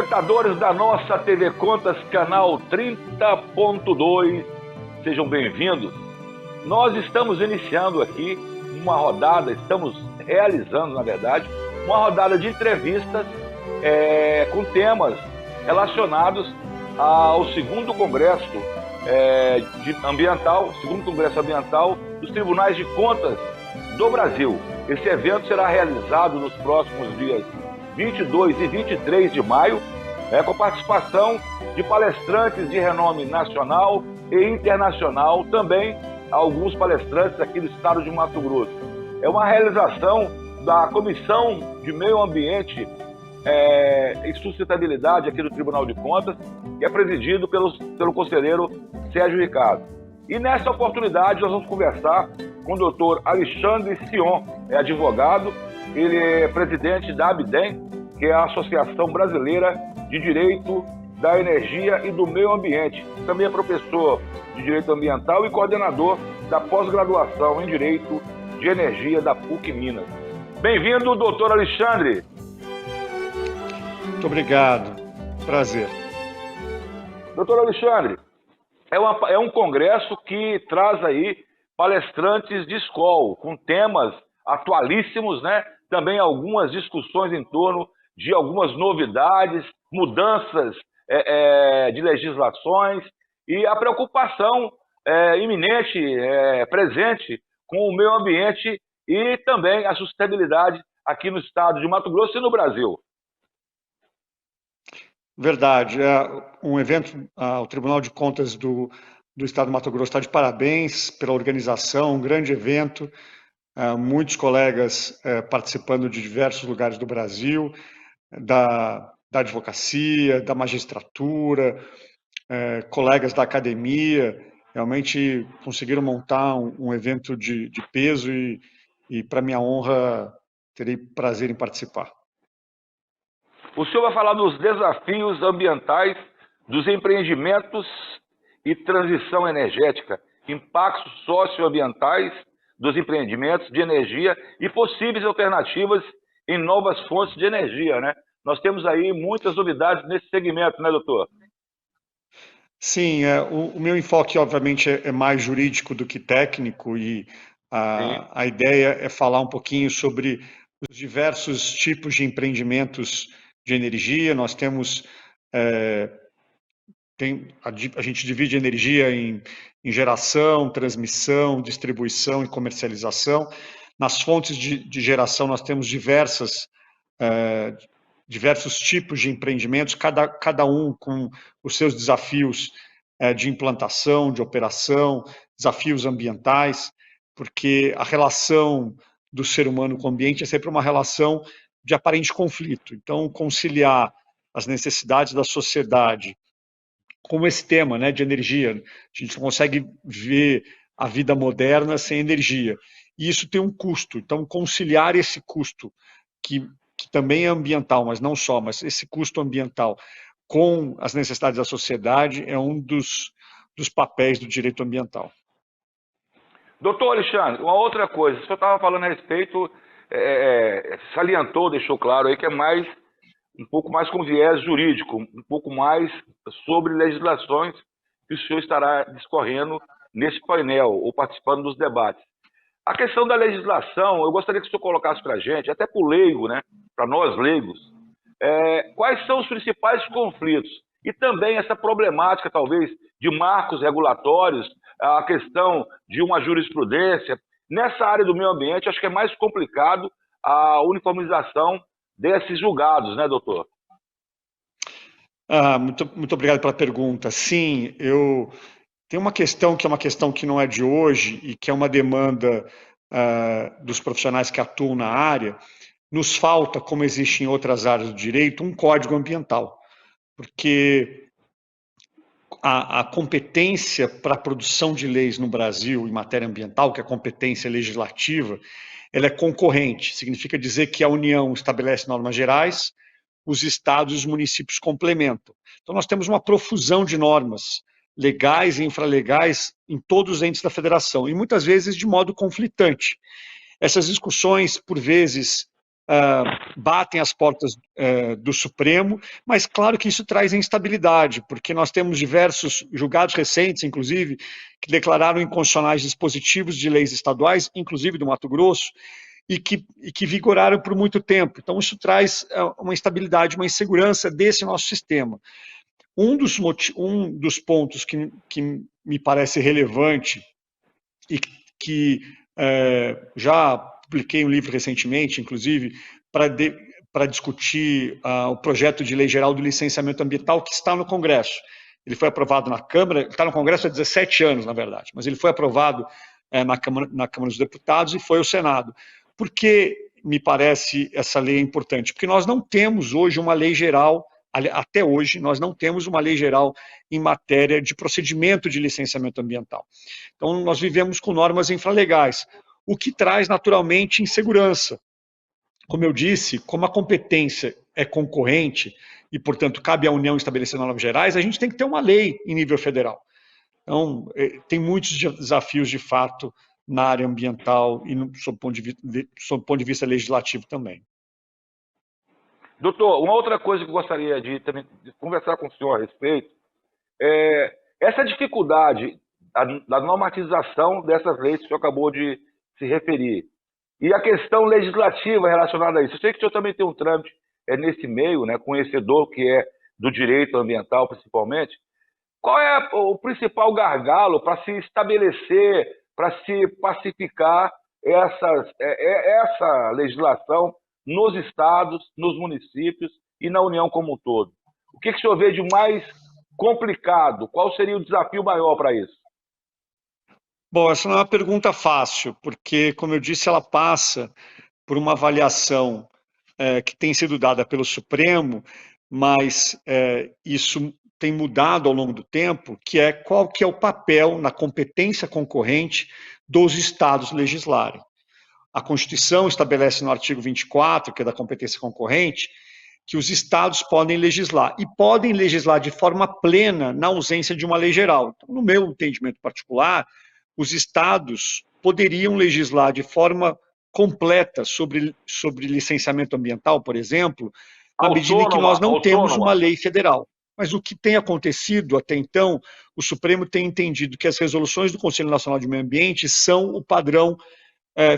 telespectadores da nossa TV Contas, canal 30.2, sejam bem-vindos. Nós estamos iniciando aqui uma rodada, estamos realizando, na verdade, uma rodada de entrevistas com temas relacionados ao segundo Congresso Ambiental dos Tribunais de Contas do Brasil. Esse evento será realizado nos próximos dias 22 e 23 de maio, com participação de palestrantes de renome nacional e internacional, também alguns palestrantes aqui do estado de Mato Grosso. É uma realização da Comissão de Meio Ambiente e Sustentabilidade aqui do Tribunal de Contas, que é presidido pelo conselheiro Sérgio Ricardo. E nessa oportunidade nós vamos conversar com o doutor Alexandre Sion, advogado. Ele é presidente da ABDEM, que é a Associação Brasileira de Direito da Energia e do Meio Ambiente. Também é professor de Direito Ambiental e coordenador da pós-graduação em Direito de Energia da PUC Minas. Bem-vindo, doutor Alexandre. Muito obrigado. Prazer. Doutor Alexandre, é um congresso que traz aí palestrantes de escola, com temas atualíssimos, né? Também algumas discussões em torno de algumas novidades, mudanças de legislações e a preocupação iminente, presente com o meio ambiente e também a sustentabilidade aqui no estado de Mato Grosso e no Brasil. Verdade. É um evento, o Tribunal de Contas do estado de Mato Grosso está de parabéns pela organização, um grande evento. Muitos colegas participando de diversos lugares do Brasil, da advocacia, da magistratura, colegas da academia, realmente conseguiram montar um evento de peso e para minha honra, terei prazer em participar. O senhor vai falar dos desafios ambientais, dos empreendimentos e transição energética, impactos socioambientais dos empreendimentos de energia e possíveis alternativas em novas fontes de energia, né? Nós temos aí muitas novidades nesse segmento, né, doutor? Sim, o meu enfoque, obviamente, é mais jurídico do que técnico e a ideia é falar um pouquinho sobre os diversos tipos de empreendimentos de energia. Nós temos, a gente divide energia em geração, transmissão, distribuição e comercialização. Nas fontes de geração nós temos diversos tipos de empreendimentos, cada um com os seus desafios de implantação, de operação, desafios ambientais, porque a relação do ser humano com o ambiente é sempre uma relação de aparente conflito. Então, conciliar as necessidades da sociedade com esse tema, né, de energia, a gente não consegue ver a vida moderna sem energia. E isso tem um custo. Então, conciliar esse custo, que também é ambiental, mas não só, mas esse custo ambiental com as necessidades da sociedade é um dos papéis do direito ambiental. Doutor Alexandre, uma outra coisa, o senhor estava falando a respeito, salientou, deixou claro aí que é um pouco mais com viés jurídico, um pouco mais sobre legislações que o senhor estará discorrendo nesse painel ou participando dos debates. A questão da legislação, eu gostaria que o senhor colocasse para a gente, até para o leigo, né, para nós leigos, quais são os principais conflitos e também essa problemática, talvez, de marcos regulatórios, a questão de uma jurisprudência. Nessa área do meio ambiente, acho que é mais complicado a uniformização desses julgados, né, doutor? Muito obrigado pela pergunta. Sim, tem uma questão que é uma questão que não é de hoje e que é uma demanda dos profissionais que atuam na área. Nos falta, como existe em outras áreas do direito, um código ambiental, porque a competência para a produção de leis no Brasil em matéria ambiental, que é a competência legislativa, ela é concorrente. Significa dizer que a União estabelece normas gerais, os estados e os municípios complementam. Então, nós temos uma profusão de normas legais e infralegais em todos os entes da federação, e muitas vezes de modo conflitante. Essas discussões, por vezes, batem as portas do Supremo, mas claro que isso traz instabilidade, porque nós temos diversos julgados recentes, inclusive, que declararam inconstitucionais dispositivos de leis estaduais, inclusive do Mato Grosso, e que vigoraram por muito tempo. Então, isso traz uma instabilidade, uma insegurança desse nosso sistema. Um dos pontos que me parece relevante e que já publiquei um livro recentemente, inclusive, para discutir o projeto de lei geral do licenciamento ambiental que está no Congresso. Ele foi aprovado na Câmara, está no Congresso há 17 anos, na verdade, mas ele foi aprovado na Câmara dos Deputados e foi ao Senado. Por que me parece essa lei importante? Porque nós não temos hoje uma lei geral, até hoje, nós não temos uma lei geral em matéria de procedimento de licenciamento ambiental. Então, nós vivemos com normas infralegais, o que traz, naturalmente, insegurança. Como eu disse, como a competência é concorrente e, portanto, cabe à União estabelecer normas gerais, a gente tem que ter uma lei em nível federal. Então, tem muitos desafios, de fato, na área ambiental e sob o ponto de vista legislativo também. Doutor, uma outra coisa que eu gostaria de também conversar com o senhor a respeito é essa dificuldade da normatização dessas leis que o senhor acabou de se referir. E a questão legislativa relacionada a isso. Eu sei que o senhor também tem um trâmite nesse meio, né, conhecedor que é do direito ambiental, principalmente. Qual é o principal gargalo para se estabelecer, para se pacificar essa legislação nos estados, nos municípios e na União como um todo? O que o senhor vê de mais complicado? Qual seria o desafio maior para isso? Bom, essa não é uma pergunta fácil, porque, como eu disse, ela passa por uma avaliação que tem sido dada pelo Supremo, mas isso tem mudado ao longo do tempo, que é qual que é o papel na competência concorrente dos estados legislarem. A Constituição estabelece no artigo 24, que é da competência concorrente, que os estados podem legislar, e podem legislar de forma plena na ausência de uma lei geral. Então, no meu entendimento particular, os estados poderiam legislar de forma completa sobre licenciamento ambiental, por exemplo, na medida em que nós não temos uma lei federal. Mas o que tem acontecido até então, o Supremo tem entendido que as resoluções do Conselho Nacional de Meio Ambiente são o padrão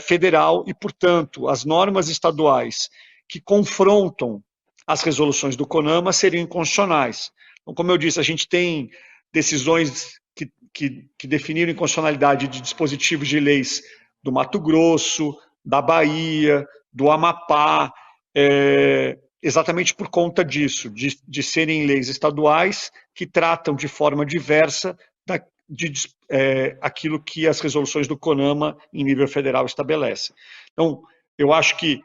federal e, portanto, as normas estaduais que confrontam as resoluções do CONAMA seriam inconstitucionais. Então, como eu disse, a gente tem decisões que definiram inconstitucionalidade de dispositivos de leis do Mato Grosso, da Bahia, do Amapá, exatamente por conta disso, de serem leis estaduais que tratam de forma diversa aquilo que as resoluções do CONAMA em nível federal estabelecem. Então, eu acho que,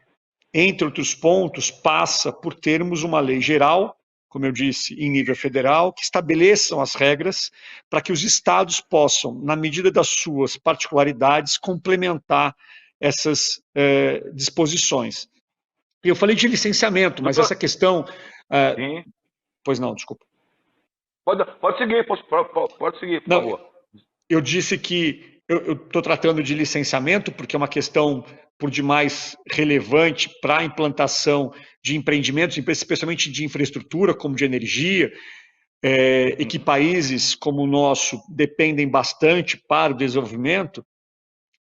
entre outros pontos, passa por termos uma lei geral, como eu disse, em nível federal, que estabeleçam as regras para que os estados possam, na medida das suas particularidades, complementar essas disposições. Eu falei de licenciamento, mas essa questão... Pois não, desculpa. Pode seguir, pode seguir, por favor. Eu disse que eu estou tratando de licenciamento porque é uma questão por demais relevante para a implantação de empreendimentos, especialmente de infraestrutura, como de energia, e que países como o nosso dependem bastante para o desenvolvimento,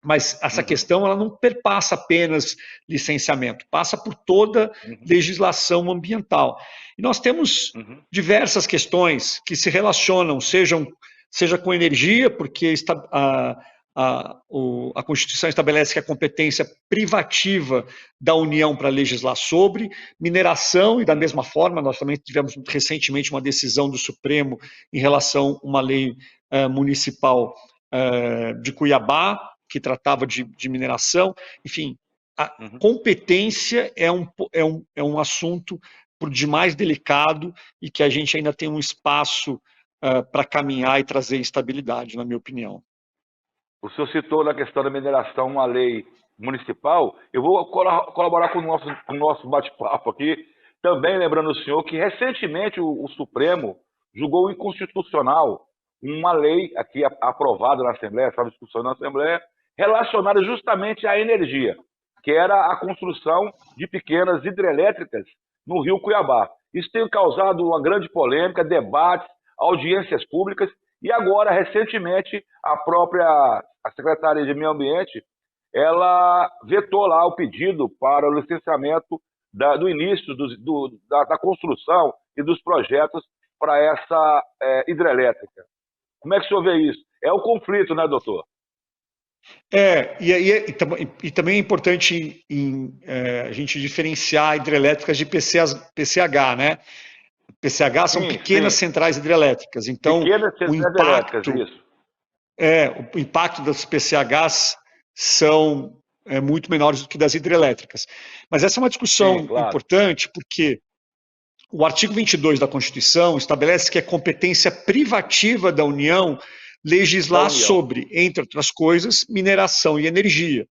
mas essa questão ela não perpassa apenas licenciamento, passa por toda legislação ambiental. E nós temos diversas questões que se relacionam, seja com energia, porque a Constituição estabelece que a competência privativa da União para legislar sobre mineração, e da mesma forma, nós também tivemos recentemente uma decisão do Supremo em relação a uma lei municipal de Cuiabá, que tratava de mineração. Enfim, a competência é um assunto por demais delicado e que a gente ainda tem um espaço para caminhar e trazer estabilidade, na minha opinião. O senhor citou na questão da mineração uma lei municipal. Eu vou colaborar com o nosso bate-papo aqui, também lembrando o senhor que recentemente o Supremo julgou inconstitucional uma lei aqui aprovada na Assembleia, estava em discussão na Assembleia, relacionada justamente à energia. que era a construção de pequenas hidrelétricas no Rio Cuiabá. Isso tem causado uma grande polêmica, debates, audiências públicas, e agora, recentemente, a secretária de Meio Ambiente, ela vetou lá o pedido para o licenciamento do início da construção e dos projetos para essa hidrelétrica. Como é que o senhor vê isso? É o conflito, né, doutor? E também é importante a gente diferenciar hidrelétricas de PCH, né? PCH são pequenas centrais hidrelétricas, então o impacto das PCHs são muito menores do que das hidrelétricas. Mas essa é uma discussão importante, porque o artigo 22 da Constituição estabelece que é competência privativa da União legislar sobre, entre outras coisas, mineração e energia.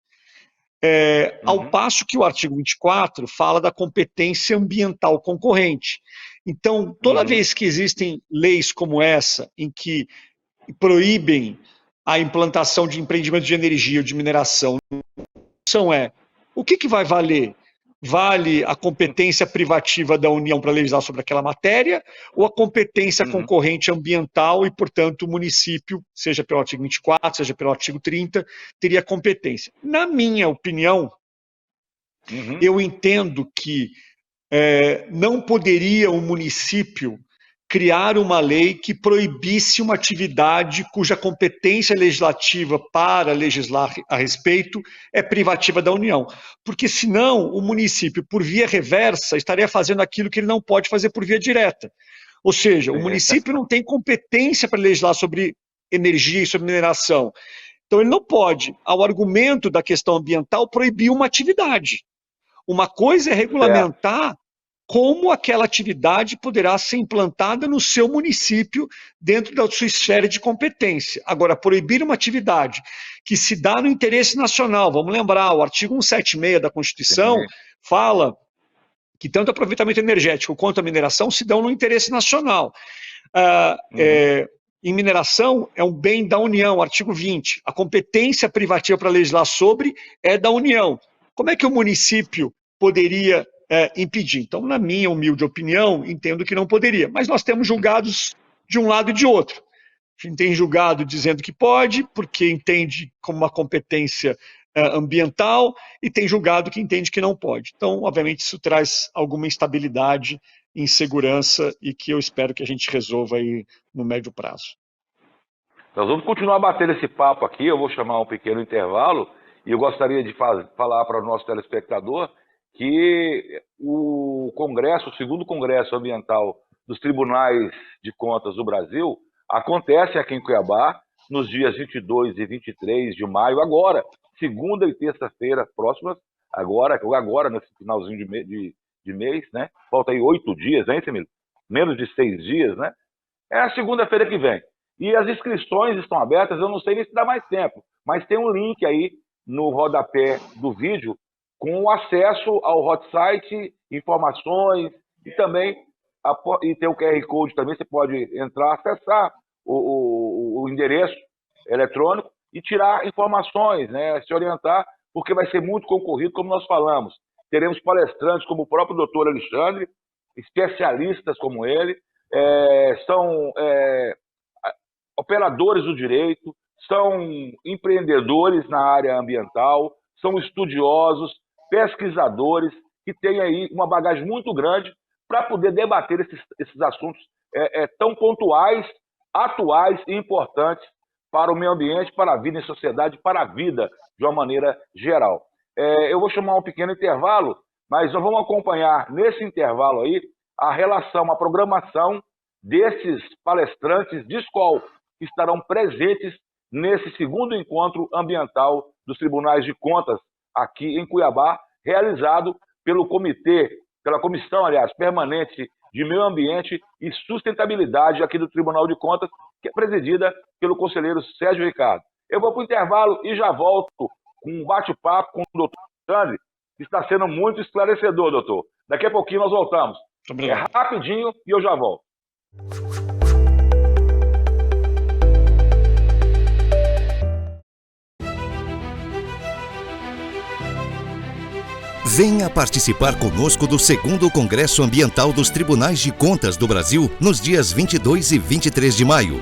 Ao passo que o artigo 24 fala da competência ambiental concorrente. Então, toda vez que existem leis como essa, em que proíbem a implantação de empreendimentos de energia ou de mineração, o que vai valer? Vale a competência privativa da União para legislar sobre aquela matéria ou a competência concorrente ambiental e, portanto, o município, seja pelo artigo 24, seja pelo artigo 30, teria competência? Na minha opinião, eu entendo que não poderia o município criar uma lei que proibisse uma atividade cuja competência legislativa para legislar a respeito é privativa da União. Porque, senão, o município, por via reversa, estaria fazendo aquilo que ele não pode fazer por via direta. Ou seja, o município não tem competência para legislar sobre energia e sobre mineração. Então, ele não pode, ao argumento da questão ambiental, proibir uma atividade. Uma coisa é regulamentar como aquela atividade poderá ser implantada no seu município dentro da sua esfera de competência. Agora, proibir uma atividade que se dá no interesse nacional, vamos lembrar, o artigo 176 da Constituição fala que tanto o aproveitamento energético quanto a mineração se dão no interesse nacional. Em mineração, é um bem da União, artigo 20. A competência privativa para legislar sobre é da União. Como é que o município poderia impedir? Então, na minha humilde opinião, entendo que não poderia. Mas nós temos julgados de um lado e de outro. A gente tem julgado dizendo que pode, porque entende como uma competência ambiental, e tem julgado que entende que não pode. Então, obviamente, isso traz alguma instabilidade, insegurança, e que eu espero que a gente resolva aí no médio prazo. Nós vamos continuar batendo esse papo aqui, eu vou chamar um pequeno intervalo, e eu gostaria de falar para o nosso telespectador que o segundo Congresso Ambiental dos Tribunais de Contas do Brasil acontece aqui em Cuiabá nos dias 22 e 23 de maio, agora, segunda e terça-feira próximas, agora nesse finalzinho de mês, né? Falta aí 8 dias, hein, Semilo? Menos de 6 dias, né? É a segunda-feira que vem. E as inscrições estão abertas, eu não sei nem se dá mais tempo, mas tem um link aí no rodapé do vídeo com acesso ao hot site, informações, e também e tem o QR Code também, você pode entrar, acessar o endereço eletrônico e tirar informações, né, se orientar, porque vai ser muito concorrido, como nós falamos. Teremos palestrantes como o próprio doutor Alexandre, especialistas como ele, são operadores do direito, são empreendedores na área ambiental, são estudiosos, pesquisadores, que têm aí uma bagagem muito grande para poder debater esses assuntos tão pontuais, atuais e importantes para o meio ambiente, para a vida em sociedade, para a vida de uma maneira geral. Eu vou chamar um pequeno intervalo, mas nós vamos acompanhar nesse intervalo aí a relação, a programação desses palestrantes de escola que estarão presentes nesse segundo encontro ambiental dos Tribunais de Contas aqui em Cuiabá, realizado pela comissão, permanente de Meio Ambiente e Sustentabilidade aqui do Tribunal de Contas, que é presidida pelo conselheiro Sérgio Ricardo. Eu vou para o intervalo e já volto com um bate-papo com o doutor Alexandre, que está sendo muito esclarecedor, doutor. Daqui a pouquinho nós voltamos. É rapidinho e eu já volto. Venha participar conosco do 2º Congresso Ambiental dos Tribunais de Contas do Brasil nos dias 22 e 23 de maio.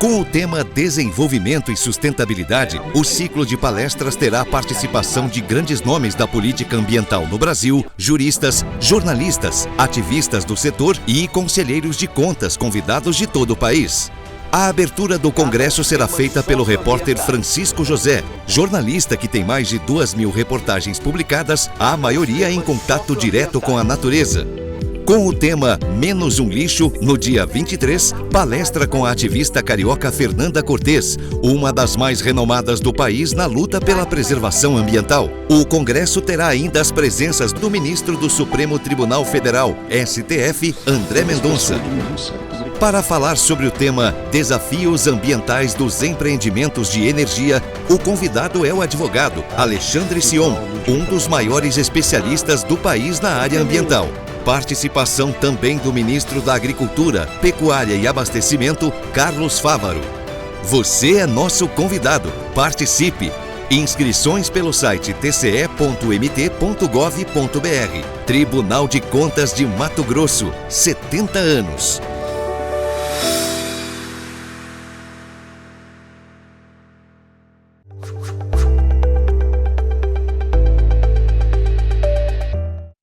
Com o tema Desenvolvimento e Sustentabilidade, o ciclo de palestras terá a participação de grandes nomes da política ambiental no Brasil, juristas, jornalistas, ativistas do setor e conselheiros de contas convidados de todo o país. A abertura do congresso será feita pelo repórter Francisco José, jornalista que tem mais de 2.000 reportagens publicadas, a maioria em contato direto com a natureza. Com o tema Menos um Lixo, no dia 23, palestra com a ativista carioca Fernanda Cortez, uma das mais renomadas do país na luta pela preservação ambiental. O congresso terá ainda as presenças do ministro do Supremo Tribunal Federal, STF, André Mendonça. Para falar sobre o tema Desafios Ambientais dos Empreendimentos de Energia, o convidado é o advogado Alexandre Sion, um dos maiores especialistas do país na área ambiental. Participação também do ministro da Agricultura, Pecuária e Abastecimento, Carlos Fávaro. Você é nosso convidado. Participe! Inscrições pelo site tce.mt.gov.br. Tribunal de Contas de Mato Grosso, 70 anos.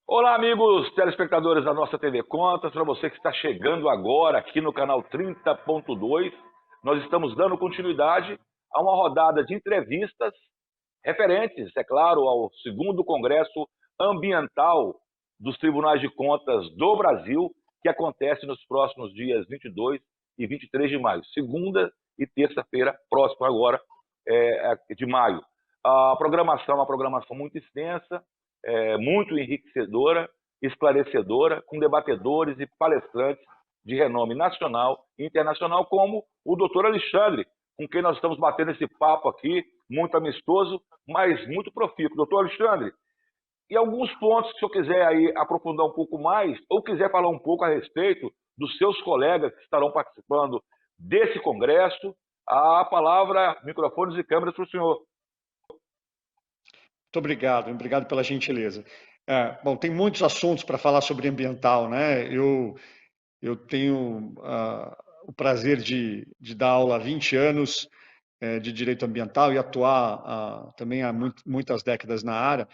Olá, amigos telespectadores da nossa TV Contas. Para você que está chegando agora aqui no canal 30.2, nós estamos dando continuidade a uma rodada de entrevistas referentes, é claro, ao 2º Congresso Ambiental dos Tribunais de Contas do Brasil, que acontece nos próximos dias 22 e 23 de maio, segunda e terça-feira próxima agora de maio. A programação é uma programação muito extensa, muito enriquecedora, esclarecedora, com debatedores e palestrantes de renome nacional e internacional, como o doutor Alexandre, com quem nós estamos batendo esse papo aqui, muito amistoso, mas muito profícuo. Doutor Alexandre, e alguns pontos que o senhor quiser aí aprofundar um pouco mais, ou quiser falar um pouco a respeito dos seus colegas que estarão participando desse congresso, a palavra, microfones e câmeras para o senhor. Muito obrigado pela gentileza. Bom, tem muitos assuntos para falar sobre ambiental, né? Eu tenho o prazer de dar aula há 20 anos de direito ambiental e atuar também há muitas décadas na área.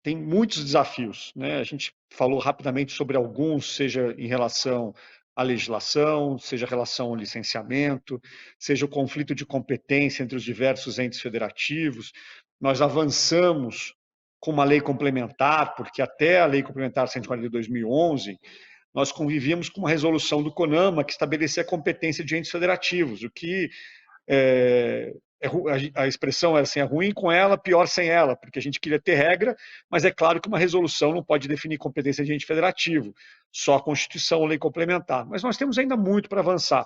Tem muitos desafios, né? A gente falou rapidamente sobre alguns, seja em relação à legislação, seja em relação ao licenciamento, seja o conflito de competência entre os diversos entes federativos. Nós avançamos com uma lei complementar, porque até a lei complementar 140 de 2011, nós convivíamos com uma resolução do CONAMA que estabelecia a competência de entes federativos, o que a expressão era assim, é ruim com ela, pior sem ela, porque a gente queria ter regra, mas é claro que uma resolução não pode definir competência de ente federativo, só a Constituição ou lei complementar. Mas nós temos ainda muito para avançar.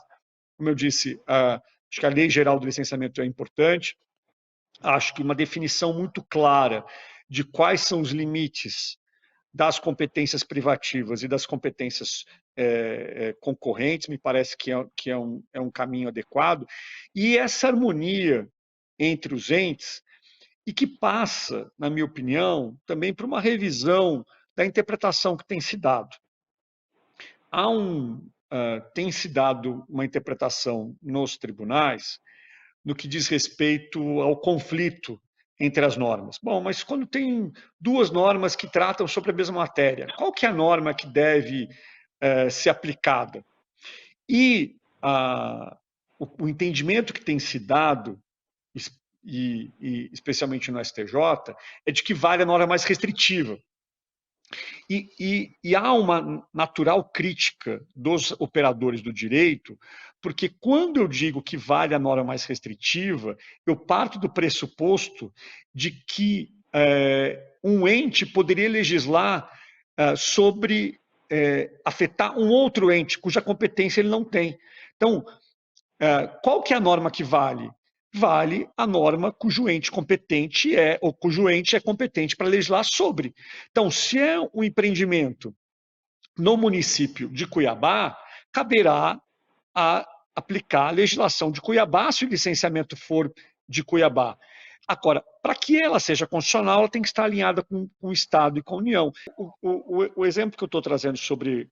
Como eu disse, acho que a Lei Geral do Licenciamento é importante, acho que uma definição muito clara de quais são os limites das competências privativas e das competências concorrentes, me parece que é um caminho adequado, e essa harmonia entre os entes, e que passa, na minha opinião, também por uma revisão da interpretação que tem se dado. Tem se dado uma interpretação nos tribunais no que diz respeito ao conflito entre as normas. Bom, mas quando tem duas normas que tratam sobre a mesma matéria, qual que é a norma que deve ser aplicada? E o entendimento que tem se dado, e especialmente no STJ, é de que vale a norma mais restritiva. E há uma natural crítica dos operadores do direito, porque quando eu digo que vale a norma mais restritiva, eu parto do pressuposto de que um ente poderia legislar sobre afetar um outro ente, cuja competência ele não tem. Então, qual que é a norma que vale? Vale a norma cujo ente competente ou cujo ente é competente para legislar sobre. Então, se é um empreendimento no município de Cuiabá, caberá a aplicar a legislação de Cuiabá, se o licenciamento for de Cuiabá. Agora, para que ela seja constitucional, ela tem que estar alinhada com o Estado e com a União. O exemplo que eu estou trazendo sobre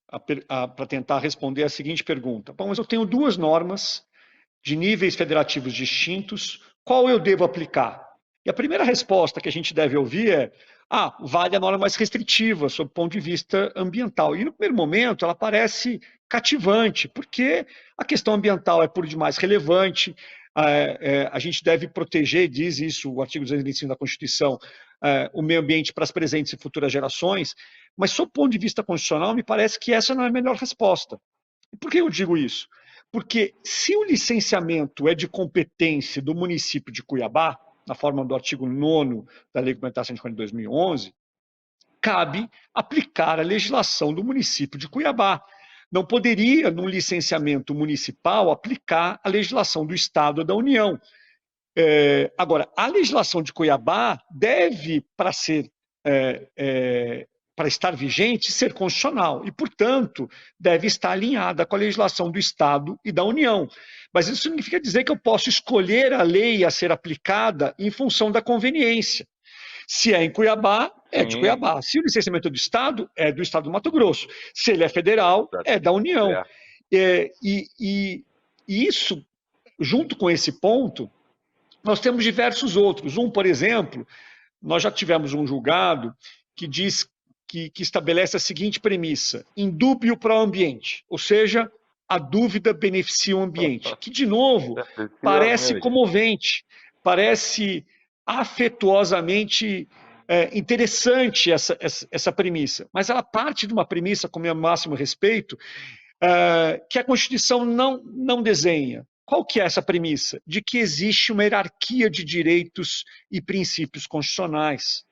para tentar responder a seguinte pergunta. Bom, mas eu tenho duas normas de níveis federativos distintos, qual eu devo aplicar? E a primeira resposta que a gente deve ouvir é: vale a norma mais restritiva, sob o ponto de vista ambiental. E no primeiro momento ela parece cativante, porque a questão ambiental é por demais relevante, a gente deve proteger, diz isso o artigo 225 da Constituição, o meio ambiente para as presentes e futuras gerações, mas sob o ponto de vista constitucional me parece que essa não é a melhor resposta. E por que eu digo isso? Porque se o licenciamento é de competência do município de Cuiabá, na forma do artigo 9º da Lei Complementar 140 de 2011, cabe aplicar a legislação do município de Cuiabá. Não poderia, num licenciamento municipal, aplicar a legislação do Estado ou da União. Agora, a legislação de Cuiabá deve, para estar vigente, ser constitucional e, portanto, deve estar alinhada com a legislação do Estado e da União. Mas isso significa dizer que eu posso escolher a lei a ser aplicada em função da conveniência. Se é em Cuiabá, é de Cuiabá. Se o licenciamento é do Estado, é do Estado do Mato Grosso. Se ele é federal, é da União. E isso, junto com esse ponto, nós temos diversos outros. Por exemplo, nós já tivemos um julgado que diz que estabelece a seguinte premissa: indúbio para o ambiente, ou seja, a dúvida beneficia o ambiente, que, de novo, parece comovente, parece afetuosamente interessante essa premissa, mas ela parte de uma premissa, com o meu máximo respeito, que a Constituição não desenha. Qual que é essa premissa? De que existe uma hierarquia de direitos e princípios constitucionais.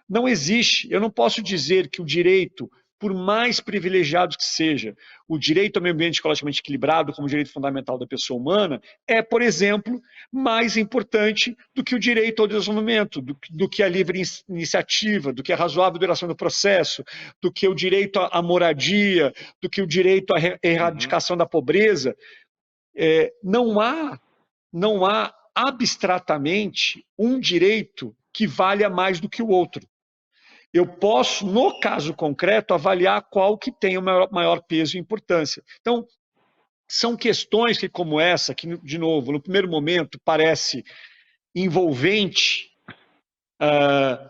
Não existe. Eu não posso dizer que o direito, por mais privilegiado que seja, o direito ao meio ambiente ecologicamente equilibrado como direito fundamental da pessoa humana, é, por exemplo, mais importante do que o direito ao desenvolvimento, do que a livre iniciativa, do que a razoável duração do processo, do que o direito à moradia, do que o direito à erradicação da pobreza. Não há abstratamente um direito que valha mais do que o outro. Eu posso, no caso concreto, avaliar qual que tem o maior peso e importância. Então, são questões que, como essa, que, de novo, no primeiro momento parece envolvente,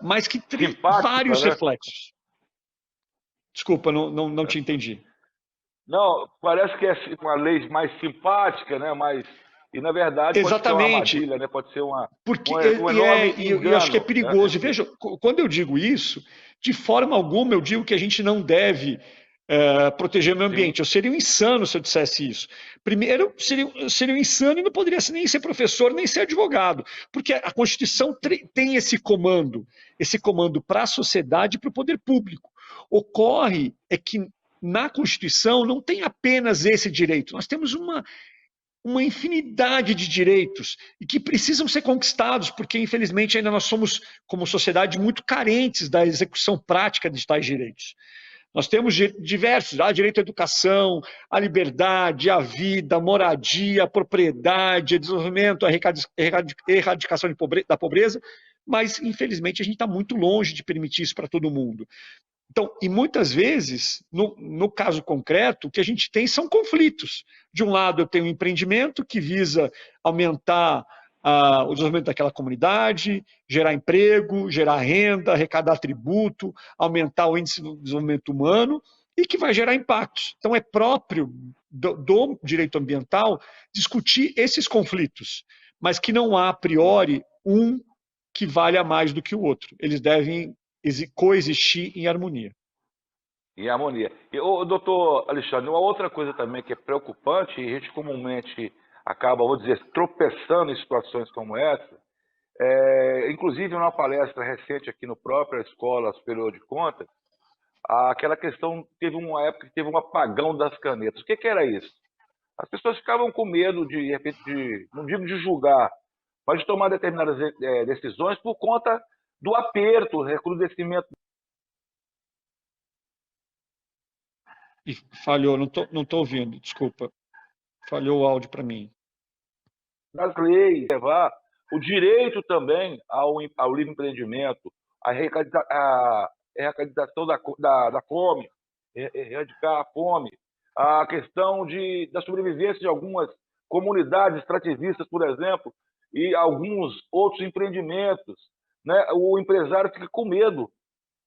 mas que tem vários reflexos. Desculpa, não te entendi. Não, parece que é uma lei mais simpática, né? E, na verdade, exatamente. Pode ser uma armadilha, né? Pode ser eu acho que é perigoso. Né? Veja, quando eu digo isso, de forma alguma eu digo que a gente não deve proteger o meio ambiente. Sim. Eu seria um insano se eu dissesse isso. Primeiro, eu seria um insano e não poderia nem ser professor, nem ser advogado, porque a Constituição tem esse comando para a sociedade e para o poder público. Ocorre que na Constituição não tem apenas esse direito, nós temos uma infinidade de direitos e que precisam ser conquistados, porque, infelizmente, ainda nós somos, como sociedade, muito carentes da execução prática de tais direitos. Nós temos diversos, direito à educação, à liberdade, à vida, à moradia, à propriedade, ao desenvolvimento, à erradicação da pobreza, mas, infelizmente, a gente está muito longe de permitir isso para todo mundo. Então, e muitas vezes, no caso concreto, o que a gente tem são conflitos. De um lado, eu tenho um empreendimento que visa aumentar o desenvolvimento daquela comunidade, gerar emprego, gerar renda, arrecadar tributo, aumentar o índice do desenvolvimento humano e que vai gerar impactos. Então, é próprio do direito ambiental discutir esses conflitos, mas que não há, a priori, um que valha mais do que o outro. Eles devem coexistir em harmonia. Em harmonia. E, doutor Alexandre, uma outra coisa também que é preocupante, e a gente comumente acaba, vou dizer, tropeçando em situações como essa, inclusive numa palestra recente aqui no própria Escola Superior de Contas, aquela questão, teve uma época que teve um apagão das canetas. O que era isso? As pessoas ficavam com medo, de repente, não digo de julgar, mas de tomar determinadas decisões por conta do aperto, recrudescimento. E falhou, não tô ouvindo, desculpa. Falhou o áudio para mim. Das leis, levar o direito também ao livre empreendimento, a erradicação da fome, erradicar a fome, a questão da sobrevivência de algumas comunidades extrativistas, por exemplo, e alguns outros empreendimentos, né? O empresário fica com medo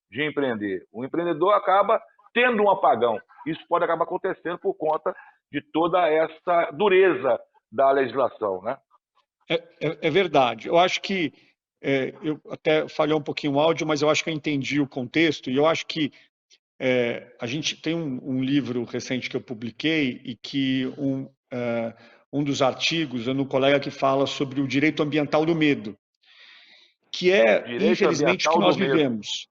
de empreender. O empreendedor acaba tendo um apagão. Isso pode acabar acontecendo por conta de toda essa dureza da legislação, né? É verdade. Eu acho que eu até falhou um pouquinho o áudio, mas eu acho que eu entendi o contexto, e eu acho que a gente tem um livro recente que eu publiquei e que um dos artigos é no colega que fala sobre o direito ambiental do medo, que infelizmente, o que nós vivemos.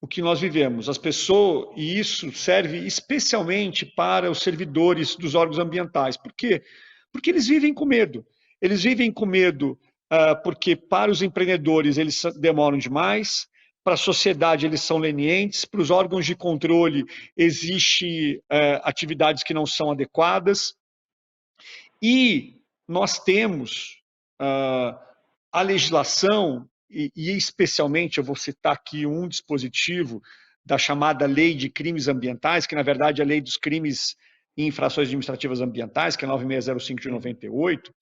O que nós vivemos, as pessoas, e isso serve especialmente para os servidores dos órgãos ambientais. Por quê? Porque eles vivem com medo. Eles vivem com medo porque para os empreendedores eles demoram demais, para a sociedade eles são lenientes, para os órgãos de controle existem atividades que não são adequadas, e nós temos a legislação, e especialmente eu vou citar aqui um dispositivo da chamada Lei de Crimes Ambientais, que na verdade é a Lei dos Crimes e Infrações Administrativas Ambientais, que é 9605 de 98,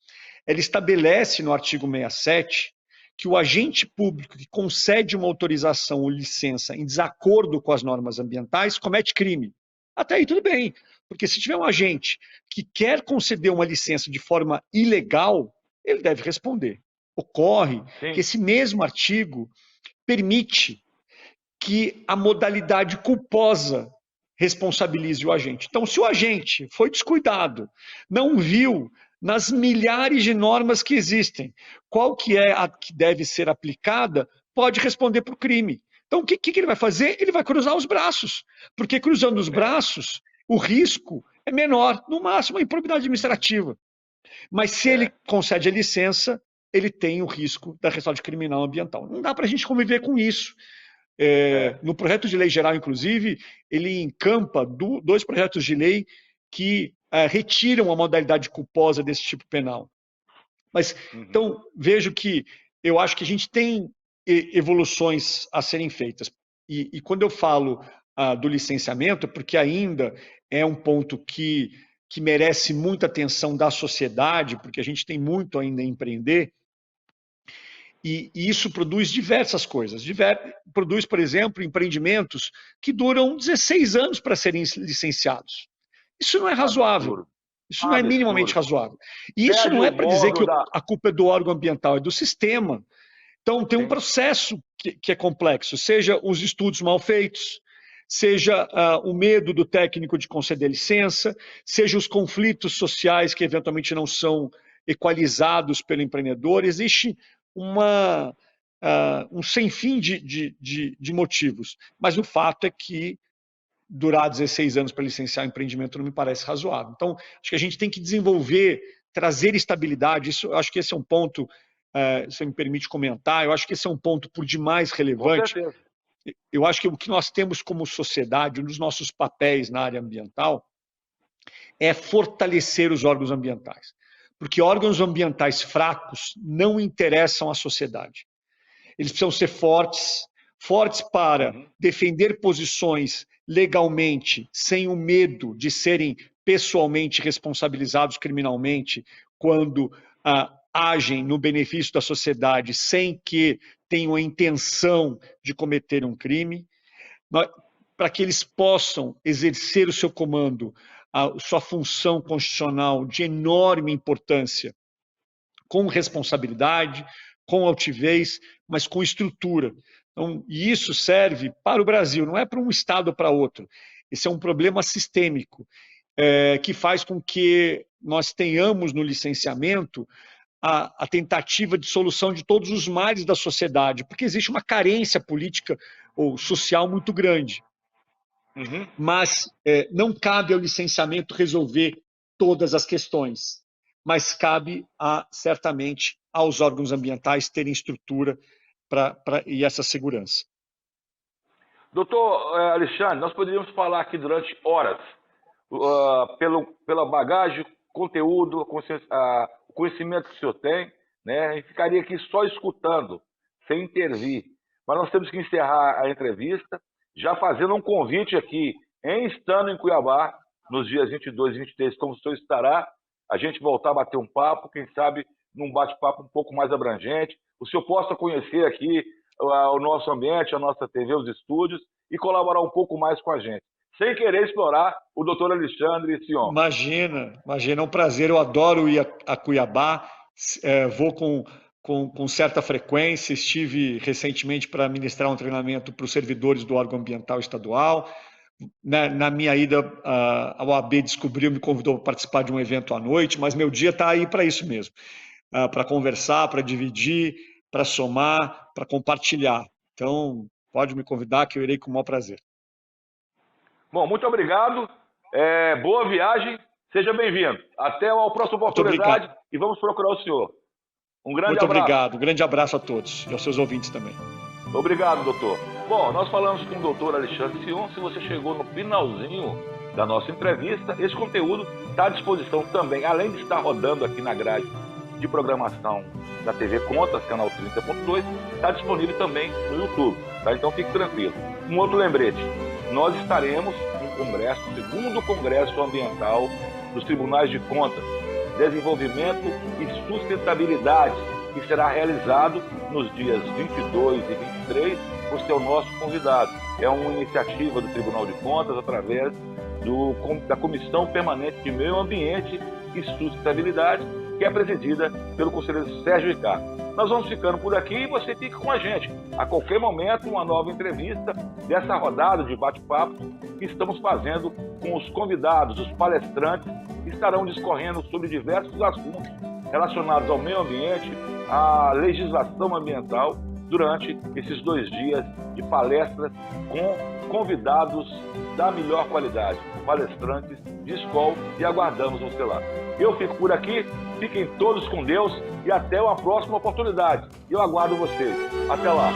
ela estabelece no artigo 67 que o agente público que concede uma autorização ou licença em desacordo com as normas ambientais comete crime. Até aí tudo bem, porque se tiver um agente que quer conceder uma licença de forma ilegal, ele deve responder. Ocorre que esse mesmo artigo permite que a modalidade culposa responsabilize o agente. Então, se o agente foi descuidado, não viu nas milhares de normas que existem qual que é a que deve ser aplicada, pode responder por crime. Então, o que ele vai fazer? Ele vai cruzar os braços, porque cruzando os braços, o risco é menor, no máximo a improbidade administrativa. Mas se ele concede a licença, ele tem o risco da responsabilidade criminal ambiental. Não dá para a gente conviver com isso. No projeto de lei geral, inclusive, ele encampa dois projetos de lei que retiram a modalidade culposa desse tipo penal. Mas, então, vejo que eu acho que a gente tem evoluções a serem feitas. E quando eu falo do licenciamento, porque ainda é um ponto que merece muita atenção da sociedade, porque a gente tem muito ainda a empreender, e isso produz diversas coisas. Produz, por exemplo, empreendimentos que duram 16 anos para serem licenciados. Isso não é razoável. Isso não é minimamente razoável. E isso não é para dizer que a culpa é do órgão ambiental, é do sistema. Então, tem um processo que é complexo, seja os estudos mal feitos, seja o medo do técnico de conceder licença, seja os conflitos sociais que eventualmente não são equalizados pelo empreendedor. Existe um sem fim de motivos. Mas o fato é que durar 16 anos para licenciar um empreendimento não me parece razoável. Então, acho que a gente tem que desenvolver, trazer estabilidade. Isso, acho que esse é um ponto, se me permite comentar, eu acho que esse é um ponto por demais relevante. Com certeza. Eu acho que o que nós temos como sociedade, um dos nossos papéis na área ambiental, é fortalecer os órgãos ambientais. Porque órgãos ambientais fracos não interessam à sociedade. Eles precisam ser fortes para defender posições legalmente, sem o medo de serem pessoalmente responsabilizados criminalmente quando agem no benefício da sociedade sem que tenham a intenção de cometer um crime, para que eles possam exercer o seu comando, a sua função constitucional de enorme importância, com responsabilidade, com altivez, mas com estrutura. Então, e isso serve para o Brasil, não é para um estado ou para outro. Esse é um problema sistêmico, que faz com que nós tenhamos no licenciamento a tentativa de solução de todos os males da sociedade, porque existe uma carência política ou social muito grande. Mas não cabe ao licenciamento resolver todas as questões, mas cabe, certamente, aos órgãos ambientais terem estrutura e essa segurança. Doutor Alexandre, nós poderíamos falar aqui durante horas, pela bagagem, conteúdo, o conhecimento que o senhor tem, né? A gente ficaria aqui só escutando, sem intervir. Mas nós temos que encerrar a entrevista, já fazendo um convite aqui, estando em Cuiabá, nos dias 22 e 23, como o senhor estará, a gente voltar a bater um papo, quem sabe num bate-papo um pouco mais abrangente, o senhor possa conhecer aqui o nosso ambiente, a nossa TV, os estúdios, e colaborar um pouco mais com a gente, sem querer explorar o doutor Alexandre Sion. Imagina, é um prazer, eu adoro ir a Cuiabá, vou com certa frequência, estive recentemente para ministrar um treinamento para os servidores do órgão ambiental estadual. Na minha ida, a OAB me convidou para participar de um evento à noite, mas meu dia está aí para isso mesmo, para conversar, para dividir, para somar, para compartilhar. Então, pode me convidar que eu irei com o maior prazer. Bom, muito obrigado, boa viagem, seja bem-vindo. Até a próxima oportunidade e vamos procurar o senhor. Um grande abraço. Muito obrigado, um grande abraço a todos e aos seus ouvintes também. Obrigado, doutor. Bom, nós falamos com o doutor Alexandre Sion. Se você chegou no finalzinho da nossa entrevista, esse conteúdo está à disposição também, além de estar rodando aqui na grade de programação da TV Contas, canal 30.2, está disponível também no YouTube, tá? Então fique tranquilo. Um outro lembrete, nós estaremos no congresso, segundo Congresso Ambiental dos Tribunais de Contas, Desenvolvimento e Sustentabilidade, que será realizado nos dias 22 e 23, por ser o nosso convidado. É uma iniciativa do Tribunal de Contas através da Comissão Permanente de Meio Ambiente e Sustentabilidade, que é presidida pelo conselheiro Sérgio Ricardo. Nós vamos ficando por aqui e você fica com a gente. A qualquer momento, uma nova entrevista dessa rodada de bate-papo que estamos fazendo com os convidados, os palestrantes, que estarão discorrendo sobre diversos assuntos relacionados ao meio ambiente, à legislação ambiental, durante esses 2 dias de palestras com convidados da melhor qualidade, palestrantes de escola, e aguardamos você lá. Eu fico por aqui, fiquem todos com Deus e até uma próxima oportunidade. Eu aguardo vocês. Até lá.